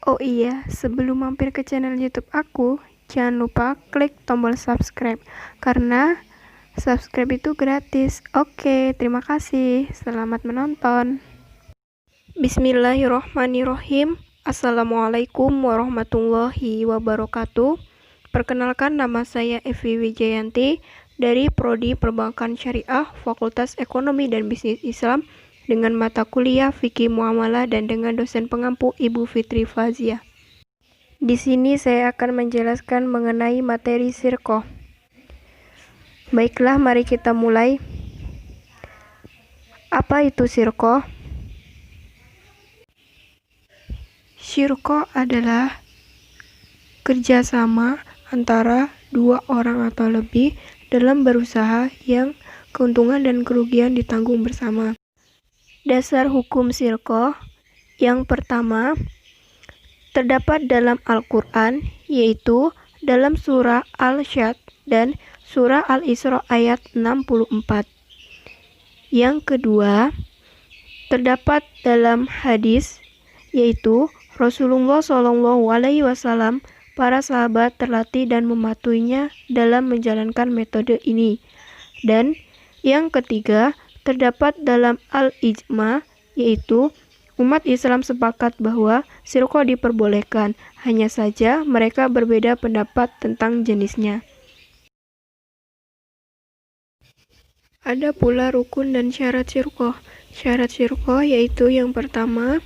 Oh iya, sebelum mampir ke channel YouTube aku, jangan lupa klik tombol subscribe, karena subscribe itu gratis. Oke, terima kasih. Selamat menonton. Bismillahirrohmanirrohim. Assalamualaikum warahmatullahi wabarakatuh. Perkenalkan, nama saya Evi Wijayanti dari Prodi Perbankan Syariah Fakultas Ekonomi dan Bisnis Islam dengan mata kuliah Fikih Muamalah dan dengan dosen pengampu Ibu Fitri Fazia. Di sini saya akan menjelaskan mengenai materi sirqoh. Baiklah, mari kita mulai. Apa itu sirqoh? Sirqoh adalah kerjasama antara dua orang atau lebih dalam berusaha yang keuntungan dan kerugian ditanggung bersama. Dasar hukum sirqoh yang pertama terdapat dalam Al-Quran, yaitu dalam surah Al-Syad dan surah Al-Isra ayat 64. Yang kedua terdapat dalam hadis, yaitu Rasulullah SAW, para sahabat terlatih dan mematuhinya dalam menjalankan metode ini. Dan yang ketiga terdapat dalam Al-Ijma, yaitu umat Islam sepakat bahwa sirqoh diperbolehkan, hanya saja mereka berbeda pendapat tentang jenisnya. Ada pula rukun dan syarat sirqoh. Syarat sirqoh yaitu yang pertama,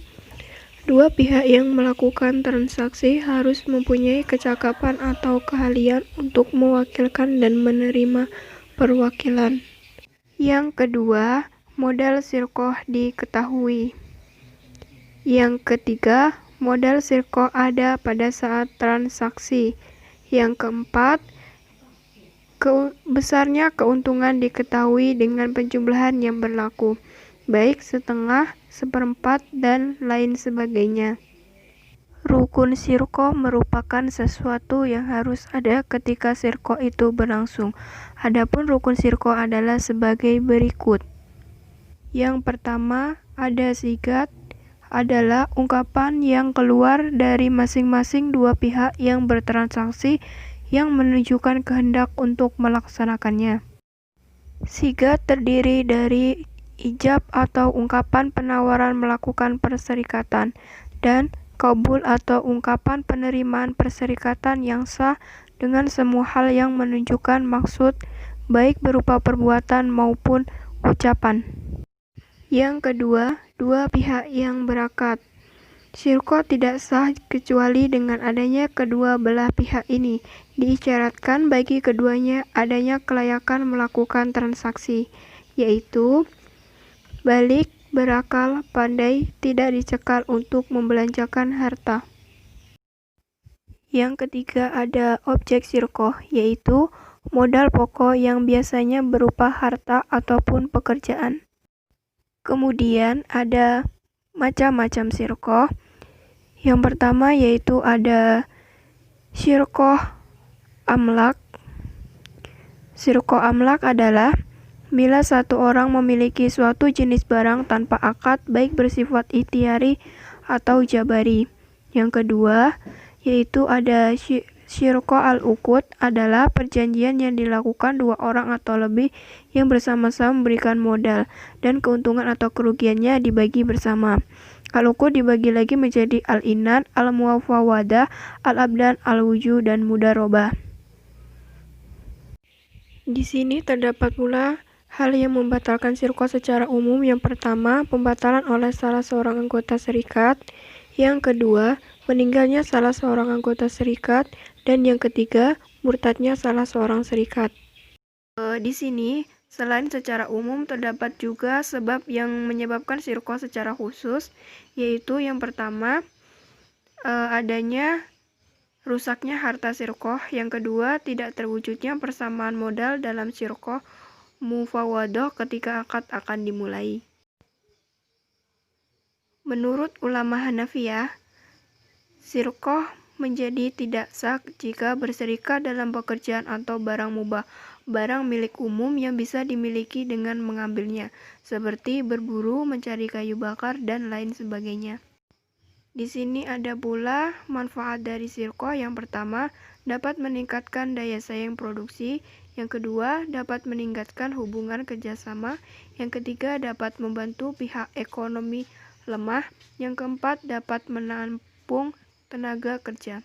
dua pihak yang melakukan transaksi harus mempunyai kecakapan atau keahlian untuk mewakilkan dan menerima perwakilan. Yang kedua, modal sirqoh diketahui. Yang ketiga, modal sirqoh ada pada saat transaksi. Yang keempat, besarnya keuntungan diketahui dengan penjumlahan yang berlaku, baik setengah, seperempat, dan lain sebagainya. Rukun sirqoh merupakan sesuatu yang harus ada ketika sirqoh itu berlangsung. Adapun rukun sirqoh adalah sebagai berikut. Yang pertama, ada sigat, adalah ungkapan yang keluar dari masing-masing dua pihak yang bertransaksi yang menunjukkan kehendak untuk melaksanakannya. Sigat terdiri dari ijab atau ungkapan penawaran melakukan perserikatan, dan qabul atau ungkapan penerimaan perserikatan yang sah dengan semua hal yang menunjukkan maksud, baik berupa perbuatan maupun ucapan. Yang kedua, dua pihak yang berakad. Sirqoh tidak sah kecuali dengan adanya kedua belah pihak ini. Diisyaratkan bagi keduanya adanya kelayakan melakukan transaksi, yaitu balik, berakal, pandai, tidak dicekal untuk membelanjakan harta. Yang ketiga ada objek sirqoh, yaitu modal pokok yang biasanya berupa harta ataupun pekerjaan. Kemudian ada macam-macam sirqoh. Yang pertama yaitu ada sirqoh amlak. Sirqoh amlak adalah bila satu orang memiliki suatu jenis barang tanpa akad, baik bersifat ikhtiari atau jabari. Yang kedua yaitu ada sirqoh al-uqud, adalah perjanjian yang dilakukan dua orang atau lebih yang bersama-sama memberikan modal dan keuntungan atau kerugiannya dibagi bersama. Al-uqud dibagi lagi menjadi al-inad, al-muafawadah, al-abdan, al-wuju, dan mudarobah. Di sini terdapat pula hal yang membatalkan sirqoh secara umum. Yang pertama, pembatalan oleh salah seorang anggota serikat. Yang kedua, meninggalnya salah seorang anggota serikat. Dan yang ketiga, murtadnya salah seorang serikat. Di sini, selain secara umum, terdapat juga sebab yang menyebabkan sirqoh secara khusus, yaitu yang pertama, adanya rusaknya harta sirqoh. Yang kedua, tidak terwujudnya persamaan modal dalam sirqoh mufawadoh ketika akad akan dimulai. Menurut ulama Hanafiyah, sirqoh menjadi tidak sah jika berserikat dalam pekerjaan atau barang mubah, barang milik umum yang bisa dimiliki dengan mengambilnya, seperti berburu, mencari kayu bakar, dan lain sebagainya. Di sini ada pula manfaat dari sirko. Yang pertama, dapat meningkatkan daya saing produksi. Yang kedua, dapat meningkatkan hubungan kerjasama. Yang ketiga, dapat membantu pihak ekonomi lemah. Yang keempat, dapat menampung tenaga kerja.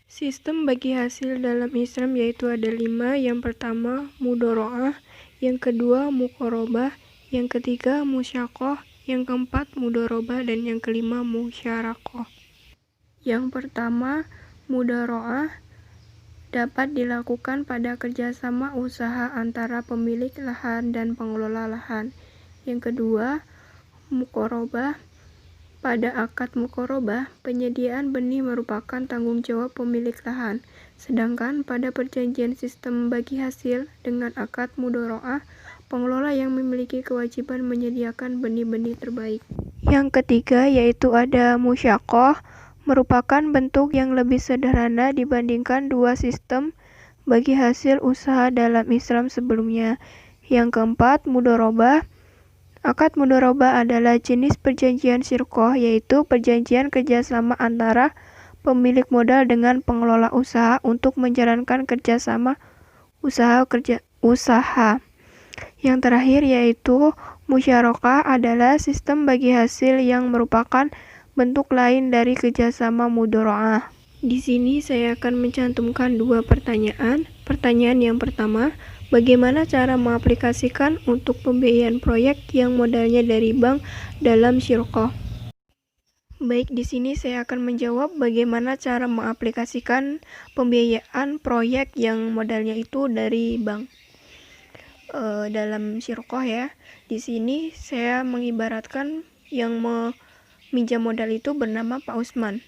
Sistem bagi hasil dalam Islam yaitu ada 5. Yang pertama, mudoro'ah. Yang kedua, mukorobah. Yang ketiga, musyakoh. Yang keempat, mudorobah. Dan yang kelima, musyarakoh. Yang pertama, mudoro'ah dapat dilakukan pada kerjasama usaha antara pemilik lahan dan pengelola lahan. Yang kedua, mukorobah. Pada akad mukorobah, penyediaan benih merupakan tanggung jawab pemilik lahan. Sedangkan pada perjanjian sistem bagi hasil dengan akad mudoro'ah, pengelola yang memiliki kewajiban menyediakan benih-benih terbaik. Yang ketiga yaitu ada musyakoh, merupakan bentuk yang lebih sederhana dibandingkan dua sistem bagi hasil usaha dalam Islam sebelumnya. Yang keempat, mudorobah. Akad mudorobah adalah jenis perjanjian sirkoh, yaitu perjanjian kerjasama antara pemilik modal dengan pengelola usaha untuk menjalankan kerjasama usaha. Yang terakhir yaitu musyarakah adalah sistem bagi hasil yang merupakan bentuk lain dari kerjasama mudoro'ah. Di sini saya akan mencantumkan 2 pertanyaan. Pertanyaan yang pertama, bagaimana cara mengaplikasikan untuk pembiayaan proyek yang modalnya dari bank dalam syirkoh? Baik, di sini saya akan menjawab bagaimana cara mengaplikasikan pembiayaan proyek yang modalnya itu dari bank dalam syirkoh ya. Di sini saya mengibaratkan yang meminjam modal itu bernama Pak Usman.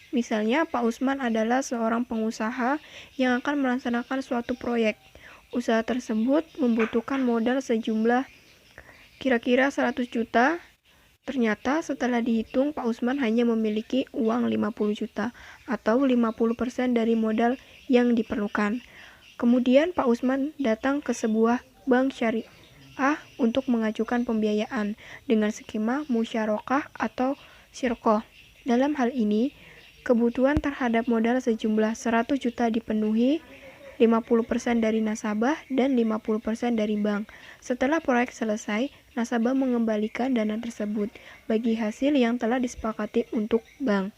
Misalnya, Pak Usman adalah seorang pengusaha yang akan melaksanakan suatu proyek. Usaha tersebut membutuhkan modal sejumlah kira-kira 100 juta. Ternyata setelah dihitung, Pak Usman hanya memiliki uang 50 juta atau 50% dari modal yang diperlukan. Kemudian Pak Usman datang ke sebuah bank syariah untuk mengajukan pembiayaan dengan skema musyarakah atau syirkoh. Dalam hal ini, kebutuhan terhadap modal sejumlah 100 juta dipenuhi, 50% dari nasabah dan 50% dari bank. Setelah proyek selesai, nasabah mengembalikan dana tersebut bagi hasil yang telah disepakati untuk bank.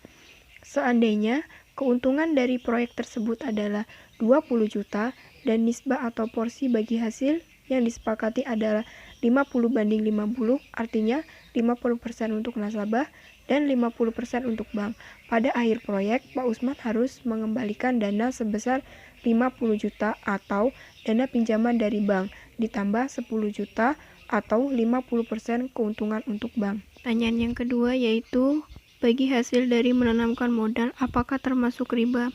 Seandainya keuntungan dari proyek tersebut adalah 20 juta dan nisbah atau porsi bagi hasil yang disepakati adalah 50/50, artinya 50% untuk nasabah dan 50% untuk bank. Pada akhir proyek, Pak Usman harus mengembalikan dana sebesar 50 juta atau dana pinjaman dari bank, ditambah 10 juta atau 50% keuntungan untuk bank. Pertanyaan yang kedua yaitu, bagi hasil dari menanamkan modal, apakah termasuk riba?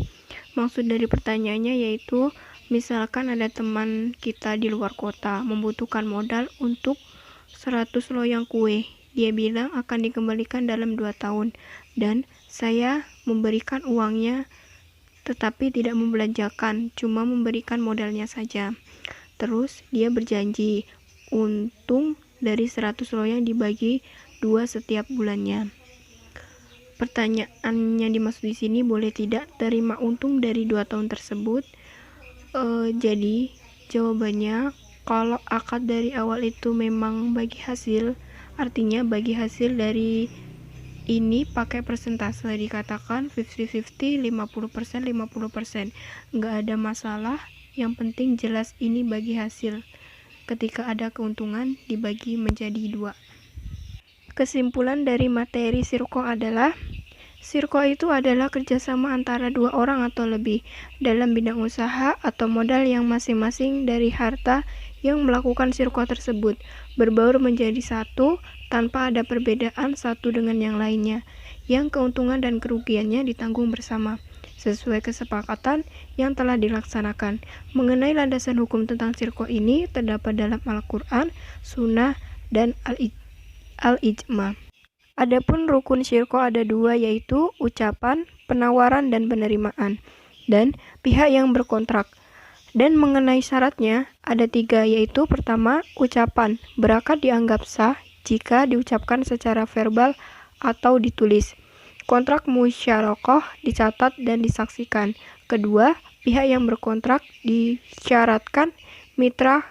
Maksud dari pertanyaannya yaitu, misalkan ada teman kita di luar kota membutuhkan modal untuk 100 loyang kue. Dia bilang akan dikembalikan dalam 2 tahun dan saya memberikan uangnya tetapi tidak membelanjakan, cuma memberikan modalnya saja. Terus dia berjanji untung dari 100 loyang dibagi 2 setiap bulannya. Pertanyaannya dimaksud di sini, boleh tidak terima untung dari 2 tahun tersebut? Jadi jawabannya, kalau akad dari awal itu memang bagi hasil, artinya bagi hasil dari ini pakai persentase, dikatakan 50-50, 50%, 50%. Nggak ada masalah, yang penting jelas ini bagi hasil. Ketika ada keuntungan, dibagi menjadi 2. Kesimpulan dari materi sirkoh adalah, sirkoh itu adalah kerjasama antara 2 orang atau lebih dalam bidang usaha atau modal yang masing-masing dari harta yang melakukan sirkoh tersebut berbaur menjadi satu tanpa ada perbedaan satu dengan yang lainnya, yang keuntungan dan kerugiannya ditanggung bersama sesuai kesepakatan yang telah dilaksanakan. Mengenai landasan hukum tentang sirkoh ini terdapat dalam Al-Quran, Sunnah, dan Al-Ijma. Adapun rukun syirkoh ada 2, yaitu ucapan, penawaran, dan penerimaan, dan pihak yang berkontrak. Dan mengenai syaratnya ada 3, yaitu pertama, ucapan. Berakad dianggap sah jika diucapkan secara verbal atau ditulis. kontrak musyarakah dicatat dan disaksikan. Kedua, pihak yang berkontrak disyaratkan mitra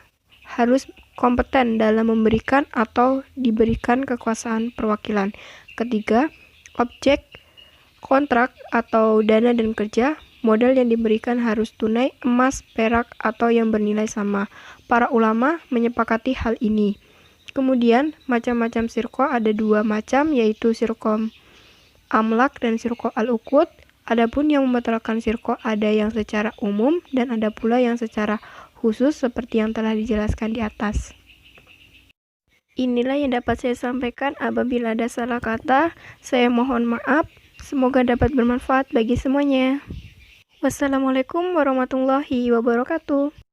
harus kompeten dalam memberikan atau diberikan kekuasaan perwakilan. Ketiga, objek kontrak atau dana dan kerja, modal yang diberikan harus tunai, emas, perak, atau yang bernilai sama. Para ulama menyepakati hal ini. Kemudian, macam-macam sirqah ada dua macam, yaitu sirqah amlak dan sirqah al-uqud. Adapun yang membatalkan sirqah ada yang secara umum dan ada pula yang secara khusus seperti yang telah dijelaskan di atas. Inilah yang dapat saya sampaikan. Apabila ada salah kata, saya mohon maaf. Semoga dapat bermanfaat bagi semuanya. Wassalamualaikum warahmatullahi wabarakatuh.